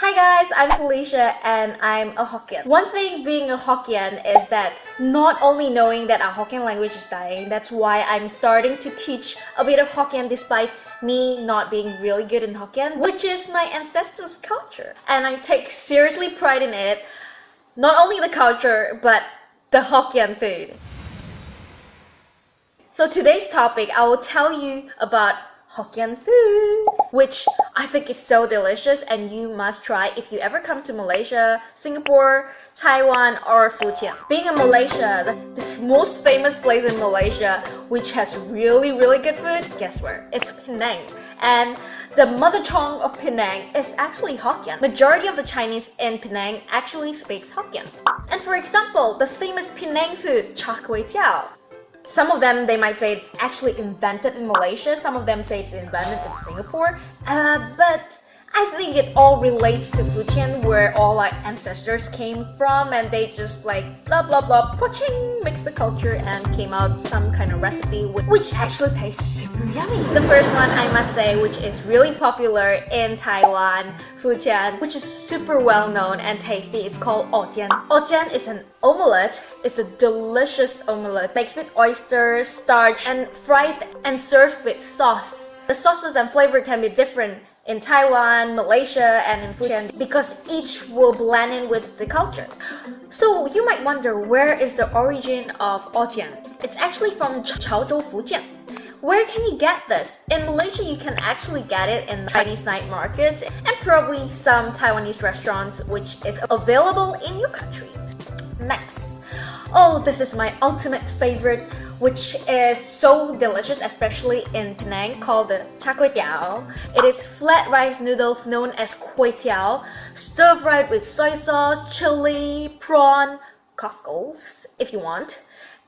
Hi guys, I'm Felicia and I'm a Hokkien. One thing being a Hokkien is that not only knowing that our Hokkien language is dying, that's why I'm starting to teach a bit of Hokkien despite me not being really good in Hokkien, which is my ancestors' culture. And I take seriously pride in it, not only the culture, but the Hokkien food. So today's topic, I will tell you about Hokkien food, which I think is so delicious and you must try if you ever come to Malaysia, Singapore, Taiwan, or Fujian. Being in Malaysia, the most famous place in Malaysia which has really good food, guess where? It's Penang. And the mother tongue of Penang is actually Hokkien. Majority of the Chinese in Penang actually speaks Hokkien. And for example, the famous Penang food, Char kway teow. Some of them, they might say it's actually invented in Malaysia. Some of them say it's invented in Singapore. But I think it all relates to Fujian, where all our ancestors came from, and they just like blah blah blah, poching, mixed the culture and came out some kind of recipe which actually tastes super yummy. The first one I must say, which is really popular in Taiwan, Fujian, which is super well known and tasty, it's called origin. Origin is an omelette. It's a delicious omelette baked with oysters, starch, and fried and served with sauce. The sauces and flavor can be different in Taiwan, Malaysia, and in Fujian because each will blend in with the culture. So you might wonder, where is the origin of origin? It's actually from Chaozhou, Fujian. Where can you get this? In Malaysia, you can actually get it in Chinese night markets and probably some Taiwanese restaurants, which is available in your country. Next. Oh, this is my ultimate favorite, which is so delicious, especially in Penang, called the char kway teow. It is flat rice noodles known as kway teow, stir-fried with soy sauce, chili, prawn, cockles, if you want,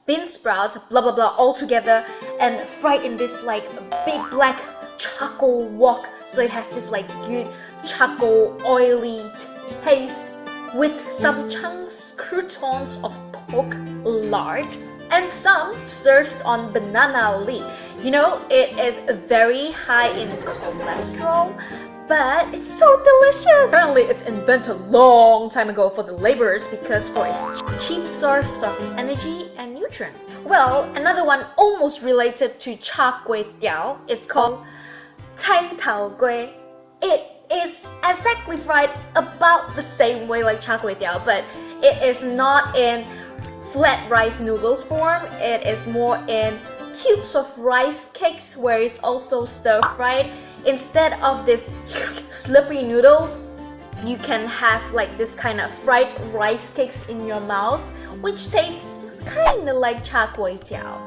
bean sprouts, blah blah blah, all together, and fried in this like big black charcoal wok, so it has this like good charcoal oily taste, with some chunks, croutons of pork lard, and some served on banana leaf. You know, it is very high in cholesterol, but it's so delicious. Apparently, it's invented a long time ago for the laborers because for its cheap source of energy and nutrient. Well, another one almost related to char kway teow, it's called teow kway. It is exactly fried about the same way like char kway teow, but it is not in flat rice noodles form. It is more in cubes of rice cakes where it's also stir fried. Instead of this slippery noodles, you can have like this kind of fried rice cakes in your mouth, which tastes kind of like char kway teow.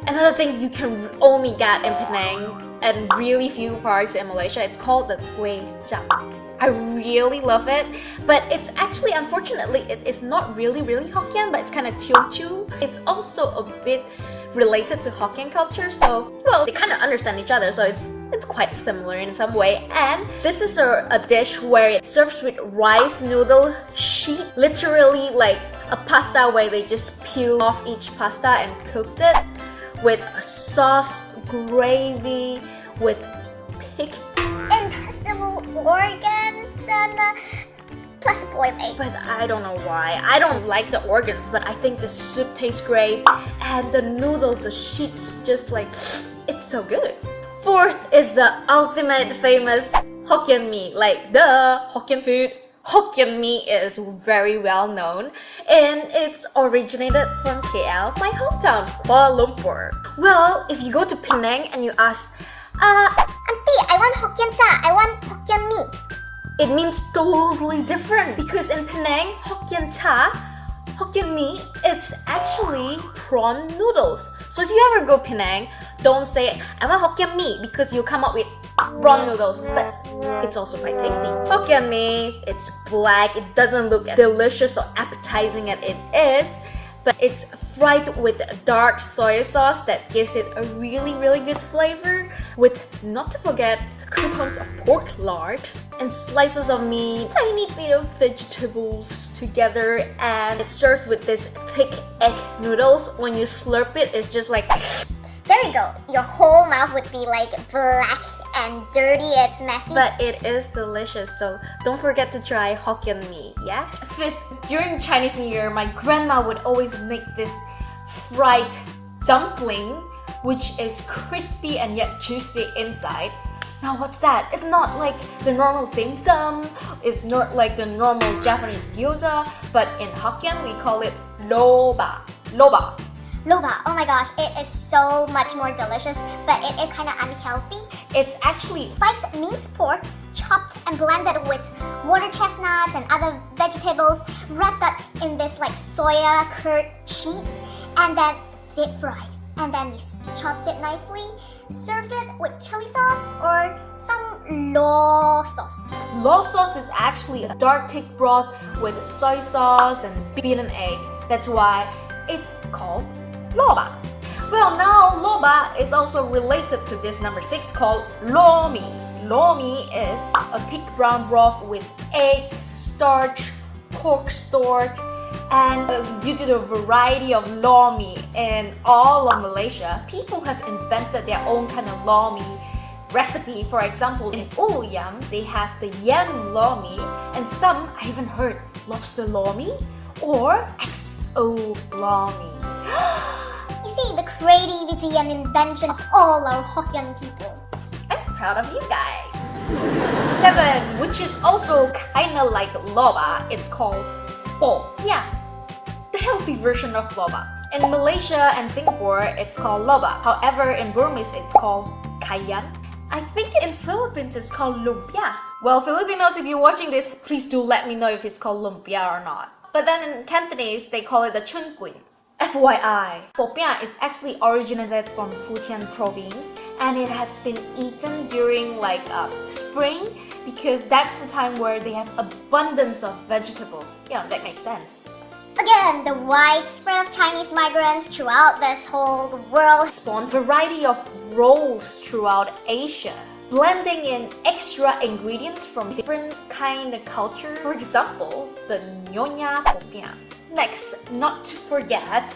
Another thing you can only get in Penang and really few parts in Malaysia, it's called the kway. I really love it, but it's actually, unfortunately, it is not really Hokkien, but it's kind of Teochew. It's also a bit related to Hokkien culture, so well, they kind of understand each other, so it's quite similar in some way. And this is a dish where it serves with rice noodle sheet, literally like a pasta where they just peel off each pasta and cooked it with a sauce, gravy, with pig intestinal organs, and plus boiled egg. But I don't know why. I don't like the organs, but I think the soup tastes great, and the noodles, the sheets, just like, it's so good. Fourth is the ultimate famous Hokkien mee, like the Hokkien food. Hokkien mee is very well known, and it's originated from KL, my hometown, Kuala Lumpur. Well, if you go to Penang and you ask, Auntie, I want Hokkien cha, I want Hokkien mee. it means totally different because in Penang, Hokkien cha, Hokkien mee, it's actually prawn noodles. So if you ever go Penang, don't say, I want Hokkien mee, because you come up with prawn noodles, but it's also quite tasty. Hokkien mee, it's black, it doesn't look as delicious or appetizing as it is, but it's fried with dark soy sauce that gives it a really good flavor, with, not to forget, croutons of pork lard and slices of meat, tiny bit of vegetables together, and it's served with this thick egg noodles. When you slurp it, it's just like The there you go. Your whole mouth would be like black and dirty. It's messy. But it is delicious, so don't forget to try Hokkien mee, yeah? Fifth, during Chinese New Year, my grandma would always make this fried dumpling, which is crispy and yet juicy inside. Now what's that? It's not like the normal dim sum, it's not like the normal Japanese gyoza, but in Hokkien we call it Lorbak. Lorbak. Loba, oh my gosh, it is so much more delicious, but it is kind of unhealthy. It's actually Spiced minced pork, chopped and blended with water chestnuts and other vegetables, wrapped up in this like soya curd sheets, and then deep fried. And then we chopped it nicely, served it with chili sauce or some law sauce. Law sauce is actually a dark thick broth with soy sauce and beaten egg. That's why it's called Lorbak. Well, now Lorbak is also related to this number 6 called Lomi. Lomi is a thick brown broth with egg, starch, pork stock, and due to the variety of Lomi in all of Malaysia, people have invented their own kind of Lomi recipe. For example, in Uyam, they have the yam Lomi, and some I even heard lobster Lomi or XO Lomi. You see the creativity and invention of all our Hokkien people. I'm proud of you guys. 7, which is also kind of like Lorbak, it's called Po. Yeah, the healthy version of Lorbak. In Malaysia and Singapore, it's called Lorbak. However, in Burmese, it's called Kayan. I think in Philippines, it's called Lumpia. Well, Filipinos, if you're watching this, please do let me know if it's called Lumpia or not. But then in Cantonese, they call it the Chun Queen. FYI, popiah is actually originated from Fujian province, and it has been eaten during like spring because that's the time where they have abundance of vegetables. Yeah, that makes sense. Again, the widespread of Chinese migrants throughout this whole world Spawned variety of rolls throughout Asia, blending in extra ingredients from different kind of culture. For example, the Nyonya popiah. Next, not to forget,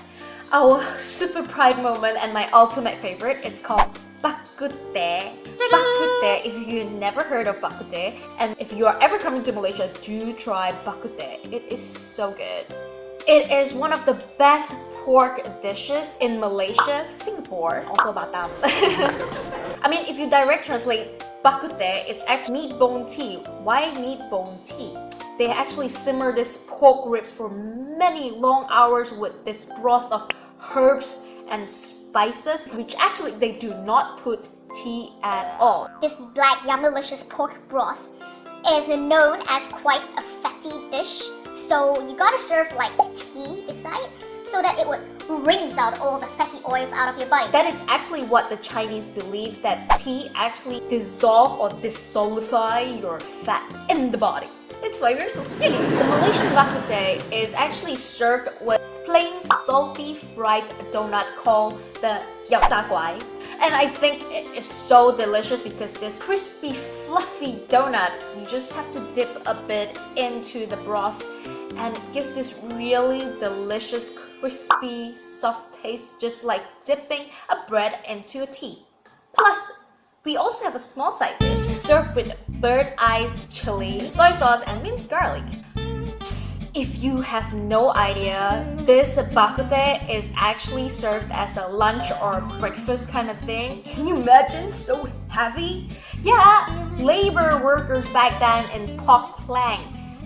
our super pride moment and my ultimate favorite, it's called Bak Kut Teh. Bak Kut Teh, if you never heard of Bak Kut Teh, and if you are ever coming to Malaysia, do try Bak Kut Teh. It is so good. It is one of the best pork dishes in Malaysia, Singapore, also Batam. I mean, if you direct translate Bak Kut Teh, it's actually meat bone tea. Why meat bone tea? They actually simmer this pork ribs for many long hours with this broth of herbs and spices, which actually they do not put tea at all. This black yummalicious pork broth is known as quite a fatty dish, so you gotta serve like tea beside so that it would rinse out all the fatty oils out of your body. That is actually what the Chinese believe, that tea actually dissolve or dissolidify your fat in the body. That's why we're so skinny. The Malaysian bak kut teh is actually served with plain salty fried donut called the yao zha kway. And I think it is so delicious because this crispy, fluffy donut, you just have to dip a bit into the broth and it gives this really delicious, crispy, soft taste, just like dipping a bread into a tea. Plus, we also have a small side dish served with bird eyes chili, soy sauce, and minced garlic. Psst, if you have no idea, this bak kut teh is actually served as a lunch or breakfast kind of thing. Can you imagine? So heavy? Yeah, labor workers back then in Pok Klang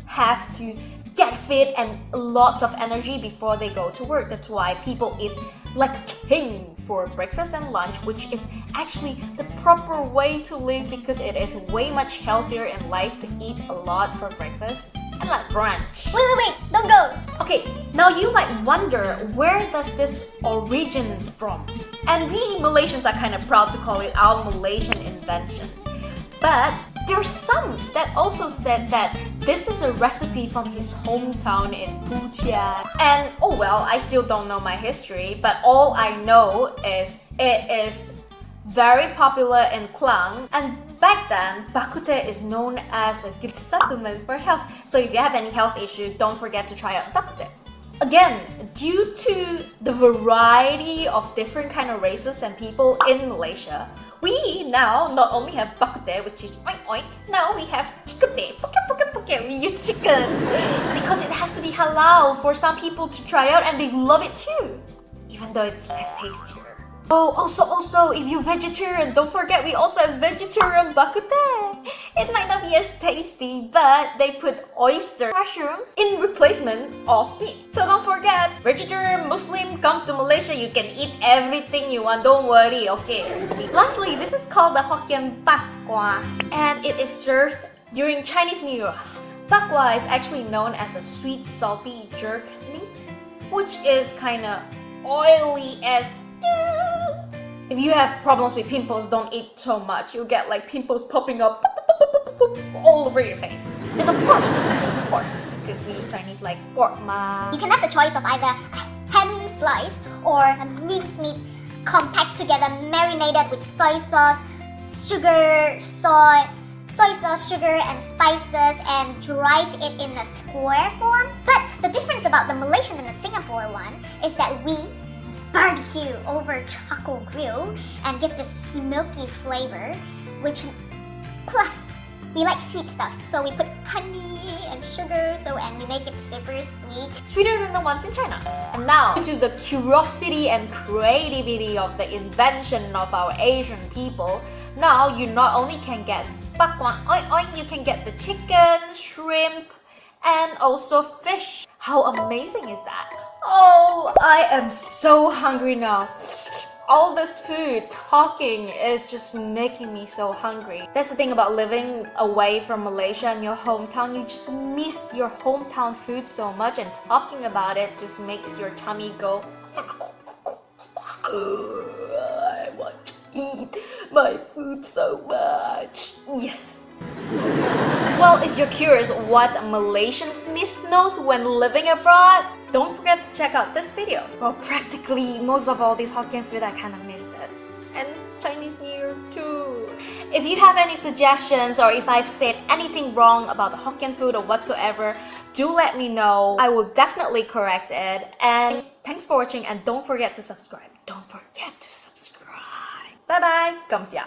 have to get fit and a lot of energy before they go to work. That's why people eat like a king for breakfast and lunch, which is actually the proper way to live because it is way much healthier in life to eat a lot for breakfast and like brunch. Wait, don't go! Okay, now you might wonder, where does this origin from? And we Malaysians are kind of proud to call it our Malaysian invention. But there's some that also said that this is a recipe from his hometown in Fujian. And oh well, I still don't know my history, but all I know is it is very popular in Klang. And back then, bak kut teh is known as a good supplement for health. So if you have any health issue, don't forget to try out bak kut teh. Again, due to the variety of different kind of races and people in Malaysia, we now not only have bak kut teh, which is oink oink, now we have chicken teh, puke puke puke. We use chicken because it has to be halal for some people to try out and they love it too, even though it's less tastier. Oh, also, if you're vegetarian, don't forget we also have vegetarian bak kut teh. It might not be as tasty, but they put oyster mushrooms in replacement of meat. So don't forget, vegetarian, Muslim, come to Malaysia, you can eat everything you want, don't worry, okay? Lastly, this is called the Hokkien bak kwa, and it is served during Chinese New Year. Bak kwa is actually known as a sweet, salty jerk meat, which is kind of oily as... If you have problems with pimples, don't eat so much. You'll get like pimples popping up all over your face. And of course, there's pork, because we Chinese like pork ma. You can have the choice of either a ham slice or a minced meat compact together, marinated with soy sauce, sugar, soy sauce, sugar, and spices, and dried it in a square form. But the difference about the Malaysian and the Singapore one is that we barbecue over charcoal grill and give this smoky flavor, which plus we like sweet stuff, so we put honey and sugar, and we make it super sweet, sweeter than the ones in China. And now, due to the curiosity and creativity of the invention of our Asian people, now you not only can get bak kwa oink oink, you can get the chicken, shrimp, and also fish. How amazing is that? Oh, I am so hungry now. All this food, talking is just making me so hungry. That's the thing about living away from Malaysia and your hometown. You just miss your hometown food so much, and talking about it just makes your tummy go... I want to eat my food so much. Yes. Well, if you're curious what Malaysians miss most when living abroad, don't forget to check out this video. Well, practically most of all these Hokkien food, I kind of missed it. And Chinese New Year too. If you have any suggestions or if I've said anything wrong about the Hokkien food or whatsoever, do let me know. I will definitely correct it. And thanks for watching, and don't forget to subscribe. Don't forget to subscribe. Bye bye. Kamsia.